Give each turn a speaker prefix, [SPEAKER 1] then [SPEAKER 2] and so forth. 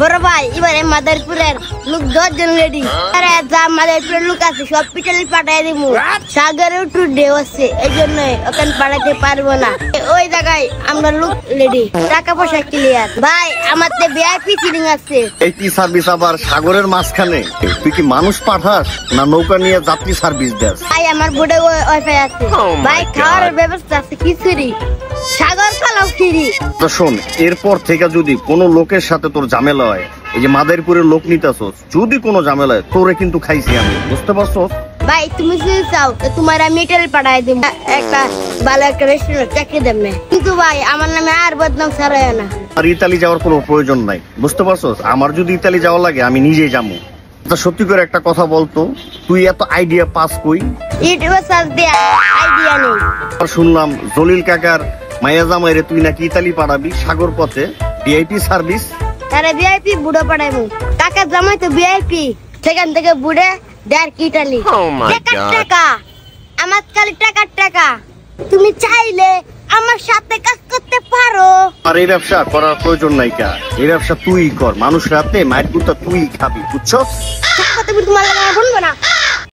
[SPEAKER 1] বড় ভাই এবারে মাদারপুরের লোক 10 জন রেডি। আরে যা মাদারপুরের লোক আছে সব পিটালি পাঠাই দিব। সাগরে একটু ঢেউ আছে এই জন্য ওখানে পাঠাতে পারবো না। ওই জায়গায় আমরা লোক রেডি, টাকা পয়সা ক্লিয়ার। ভাই আমার তো ভিআইপি সিটিং আছে।
[SPEAKER 2] এই কি সার্ভিস আবার সাগরের মাঝখানে? তুই কি মানুষ পাঠাস না নৌকা নিয়ে যাত্রী সার্ভিস দেস?
[SPEAKER 1] ভাই আমার বোর্ডে ওয়াইফাই আছে। ভাই খাওয়ার ব্যবস্থা আছে খিচুড়ি, সাগর কালাও ফ্রি।
[SPEAKER 2] তো শোন, এরপর থেকে যদি কোনো লোকের সাথে তোর ঝামেলা হয়, এই যে মাদারীপুরের লোক নিতেছস, যদি কোনো ঝামেলা হয় তোরে কিন্তু খাইছি আমি, বুঝতে পারছো?
[SPEAKER 1] ভাই তুমি যদি চাও তো তোমার আমি ইটালি পাঠাই দিব, একটা ভালো একটা রেস্টুরেন্ট চাকরি দেব না। কিন্তু ভাই আমার নামে আর বদনাম ছড়ায় না।
[SPEAKER 2] আর ইতালি যাওয়ার কোনো প্রয়োজন নাই, বুঝতে পারছস? আমার যদি ইতালি যাওয়া লাগে আমি নিজেই যাবো। তা সত্যি করে একটা কথা বলতো, তুই এত আইডিয়া পাস কই?
[SPEAKER 1] ইউটিউবে সার্চ দিয়ে আইডিয়া নেই।
[SPEAKER 2] আর শুনলাম জলিল কাকার মায়া জামাইরে তুই নাকি ইতালি পাঠাবি সাগর পথে, ভিআইপি সার্ভিস।
[SPEAKER 1] তারে ভিআইপি বুড়ো পাঠাইবো, টাকা জমাই তো ভিআইপি, সেখান থেকে বুড়ে দেড় কি ইটালি। টাকার টাকা, আমার খালি টাকার টাকা। তুমি চাইলে আমার সাথে কাজ করতে পারো।
[SPEAKER 2] আর এই ব্যবসা করার প্রয়োজন নাই কা, এই ব্যবসা তুই কর, মানুষ রাতে মায়ের কুত্তা তুই খাবি, বুঝছস?
[SPEAKER 1] তুমি তোমার লাগে বলবো না।